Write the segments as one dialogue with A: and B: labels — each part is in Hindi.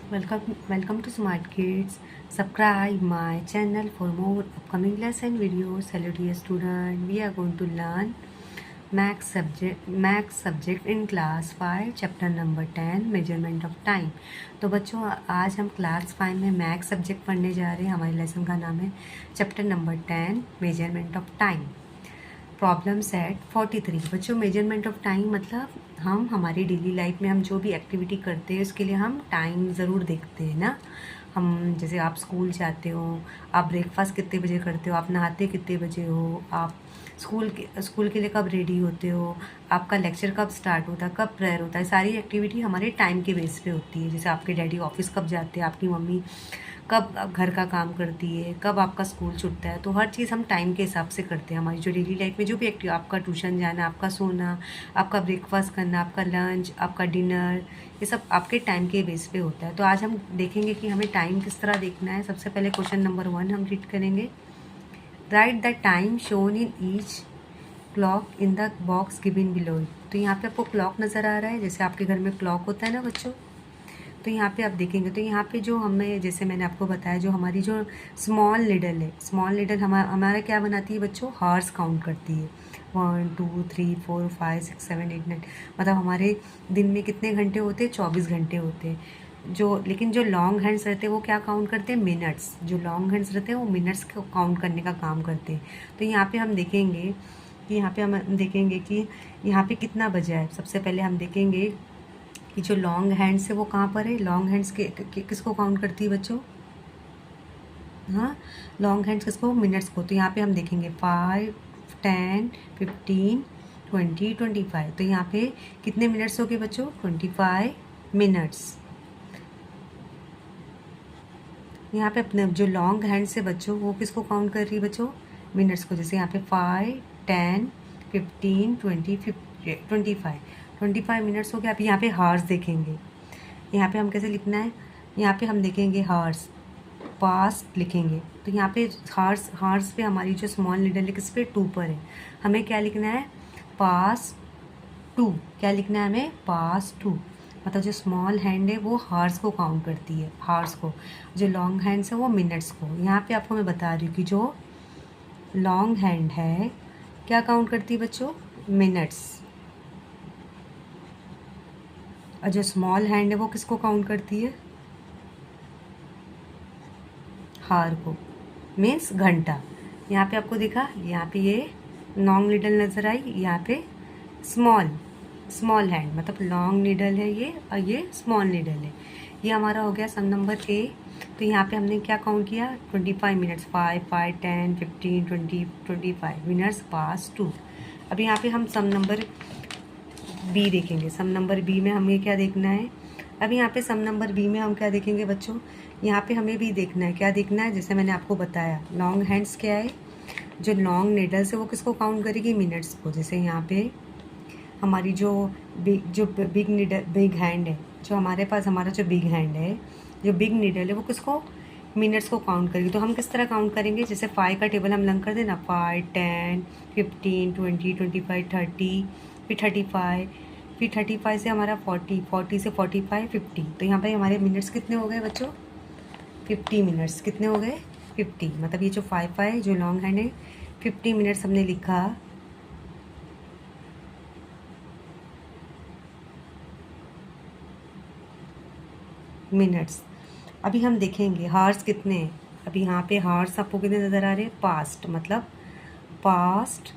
A: Welcome to Smart Kids. Subscribe my channel for more upcoming lesson videos. Hello dear student, we are going to learn max subject in class 5 chapter number 10 measurement of time. तो बच्चों आज हम क्लास 5 में मैथ्स सब्जेक्ट पढ़ने जा रहे हैं। हमारे लेसन का नाम है chapter number 10 measurement of time. Problem set 43। बच्चों मेजरमेंट ऑफ टाइम मतलब हम हमारी डेली लाइफ में हम जो भी एक्टिविटी करते हैं उसके लिए हम टाइम ज़रूर देखते हैं ना। हम जैसे आप स्कूल जाते हो, आप ब्रेकफास्ट कितने बजे करते हो, आप नहाते कितने बजे हो, आप स्कूल के लिए कब रेडी होते हो, आपका लेक्चर कब स्टार्ट होता है, कब प्रेयर होता है, सारी एक्टिविटी हमारे टाइम के बेस पे होती है। जैसे आपके डैडी ऑफिस कब जाते हैं, आपकी मम्मी कब घर का काम करती है, कब आपका स्कूल छूटता है, तो हर चीज़ हम टाइम के हिसाब से करते हैं। हमारी जो डेली लाइफ में जो भी एक्टिव, आपका ट्यूशन जाना, आपका सोना, आपका ब्रेकफास्ट करना, आपका लंच, आपका डिनर, ये सब आपके टाइम के बेस पे होता है। तो आज हम देखेंगे कि हमें टाइम किस तरह देखना है। सबसे पहले क्वेश्चन नंबर 1 हम रीड करेंगे। Right the time shown in each clock in the box given below. तो यहाँ पे आपको क्लॉक नज़र आ रहा है, जैसे आपके घर में क्लॉक होता है ना बच्चों। तो यहाँ पे आप देखेंगे तो यहाँ पे जो हमें, जैसे मैंने आपको बताया, जो हमारी जो स्मॉल नीडल है, स्मॉल नीडल हमारा क्या बनाती है बच्चों, हॉर्स काउंट करती है। 1 2 3 4 5 6 7 8 9, मतलब हमारे दिन में कितने घंटे होते हैं, 24 घंटे होते हैं। लेकिन जो लॉन्ग हैंड्स रहते हैं वो क्या काउंट करते हैं, मिनट्स। जो लॉन्ग हैंड्स रहते हैं वो मिनट्स को काउंट करने का काम करते हैं। तो यहाँ पे हम देखेंगे कि यहाँ पे कितना बजा है। सबसे पहले हम देखेंगे कि जो लॉन्ग हैंड्स है वो कहाँ पर है। लॉन्ग हैंड्स किसको काउंट करती है बच्चों, हाँ, लॉन्ग हैंड्स किसको, मिनट्स को। तो यहाँ पे हम देखेंगे 5 10 15 20 25। तो यहाँ पे कितने मिनट्स हो गए बच्चों, 25 मिनट्स। यहाँ पे अपने जो लॉन्ग हैंड्स है बच्चों वो किसको काउंट कर रही है बच्चों, मिनट्स को। जैसे यहाँ पे 5 10 15 20 25 मिनट्स हो गए। आप यहाँ पे हार्स देखेंगे, यहाँ पे हम कैसे लिखना है, यहाँ पे हम देखेंगे हार्स, पास्ट लिखेंगे। तो यहाँ पे हार्स पे हमारी जो स्मॉल नीडल है किस पे, 2 पर है। हमें क्या लिखना है, पास 2। क्या लिखना है हमें, पास 2। मतलब जो स्मॉल हैंड है वो हार्स को काउंट करती है, हार्स को। जो लॉन्ग हैंड्स है वो मिनट्स को। यहाँ पे आपको मैं बता रही हूँ कि जो लॉन्ग हैंड है क्या काउंट करती है बच्चों, मिनट्स। और जो स्मॉल हैंड है वो किसको काउंट करती है, हार को, मीन्स घंटा। यहाँ पे आपको दिखा, यहाँ पे ये लॉन्ग नीडल नज़र आई, यहाँ पे स्मॉल हैंड, मतलब लॉन्ग नीडल है ये और ये स्मॉल नीडल है। ये हमारा हो गया सम नंबर ए। तो यहाँ पे हमने क्या काउंट किया, 25 मिनट्स, 5 5 10 15 20 25 मिनट्स पास 2। अब यहाँ पे हम सम नंबर बी देखेंगे। सम नंबर बी में हमें क्या देखना है, अब यहाँ पे सम नंबर बी में हम क्या देखेंगे बच्चों, यहाँ पे हमें भी देखना है, क्या देखना है, जैसे मैंने आपको बताया लॉन्ग हैंड्स क्या है, जो लॉन्ग नीडल्स है वो किसको काउंट करेगी, मिनट्स को। जैसे यहाँ पे हमारी जो बिग हैंड है, जो हमारे पास हमारा जो बिग हैंड है, जो बिग नीडल है वो किसको, मिनट्स को काउंट करेगी। तो हम किस तरह काउंट करेंगे, जैसे 5 का टेबल हम लंग कर देना, 5 10 15 20 25 30, फिर 35, फिर 35 से हमारा 40, 40 से 45 50। तो यहाँ पे हमारे मिनट्स कितने हो गए बच्चों, 50 मिनट्स। कितने हो गए, 50। मतलब ये जो 5 है, जो लॉन्ग हैंड है, 50 मिनट्स हमने लिखा। मिनट्स। अभी हम देखेंगे हार्स कितने हैं। अभी यहाँ पे हार्स आपको कितने नज़र आ रहे हैं, पास्ट, मतलब पास्ट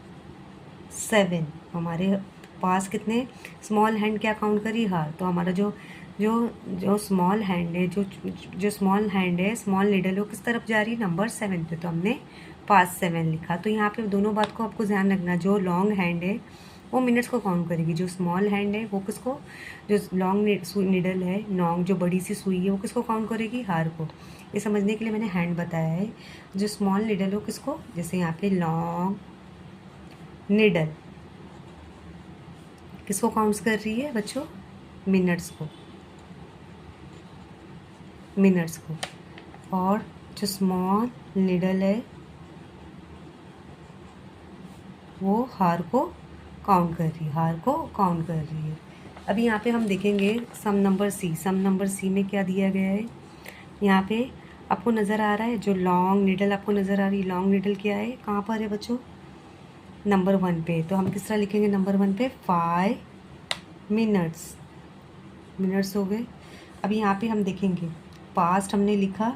A: 7। हमारे पास कितने, स्मॉल हैंड क्या काउंट करी, हार। तो हमारा जो जो जो स्मॉल हैंड है, जो स्मॉल हैंड है, स्मॉल नीडल है, वो किस तरफ जा रही है, नंबर 7 पे। तो हमने पास 7 लिखा। तो यहाँ पे दोनों बात को आपको ध्यान रखना, जो लॉन्ग हैंड है वो मिनट्स को काउंट करेगी, जो स्मॉल हैंड है वो किसको, जो लॉन्ग नीडल है, लॉन्ग जो बड़ी सी सुई है वो किसको काउंट करेगी, हार को। ये समझने के लिए मैंने हैंड बताया है। जो स्मॉल नीडल है वो किसको, जैसे यहाँ पे लॉन्ग नीडल किसको काउंट्स कर रही है बच्चों, मिनट्स को, मिनट्स को। और जो स्मॉल नीडल है वो हार को काउंट कर रही है, हार को काउंट कर रही है। अभी यहाँ पे हम देखेंगे सम नंबर सी। सम नंबर सी में क्या दिया गया है, यहाँ पे आपको नज़र आ रहा है जो लॉन्ग नीडल आपको नज़र आ रही है, लॉन्ग नीडल क्या है, कहाँ पर है बच्चों, नंबर 1 पे। तो हम किस तरह लिखेंगे नंबर 1 पे, 5 मिनट्स, मिनट्स हो गए। अब यहाँ पे हम देखेंगे पास्ट हमने लिखा,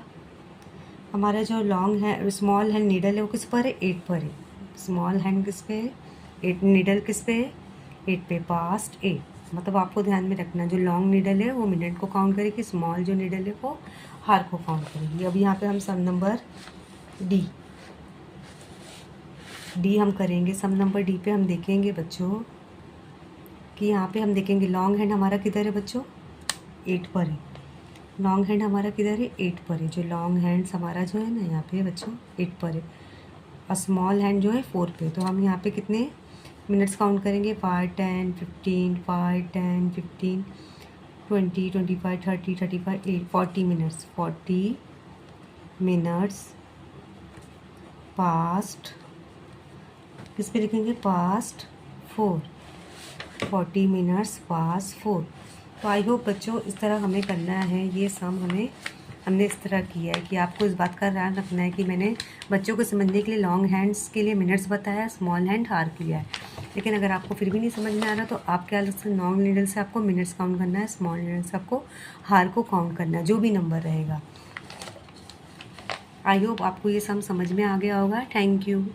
A: हमारा जो लॉन्ग है स्मॉल हैंड नीडल है वो किस पर है, 8 पर है। स्मॉल हैंड किस पे है, 8, नीडल किस पे है, 8 पे, पास्ट 8। मतलब आपको ध्यान में रखना जो लॉन्ग नीडल है वो मिनट को काउंट करेगी, स्मॉल जो नीडल है वो हार को काउंट करेगी। अब यहाँ पे हम सम नंबर डी हम करेंगे। सम नंबर डी पे हम देखेंगे बच्चों कि यहाँ पे हम देखेंगे लॉन्ग हैंड हमारा किधर है बच्चों, 8 पर है। लॉन्ग हैंड हमारा किधर है, 8 पर है। जो लॉन्ग हैंड्स हमारा जो है ना यहाँ पे बच्चों 8 पर है, और स्मॉल हैंड जो है 4 पे। तो हम यहाँ पे कितने मिनट्स काउंट करेंगे, 5, 10, 15, 5, 10, 15, 20, 25, 30, 35, 8, 40 मिनट्स, 40 मिनट्स पास्ट, किस पे लिखेंगे, पास्ट 4, 40 मिनट्स पास्ट 4। तो आई होप बच्चों इस तरह हमें करना है, ये सम हमने इस तरह किया है कि आपको इस बात का ध्यान रखना है कि मैंने बच्चों को समझने के लिए लॉन्ग हैंड्स के लिए मिनट्स बताया, स्मॉल हैंड हार किया है। लेकिन अगर आपको फिर भी नहीं समझ में आ रहा तो आप क्या अलग से लॉन्ग नीडल से आपको मिनट्स काउंट करना है, स्मॉल नीडल से आपको हार को काउंट करना है, जो भी नंबर रहेगा। आई होप आपको ये सम समझ में आ गया होगा। Thank you.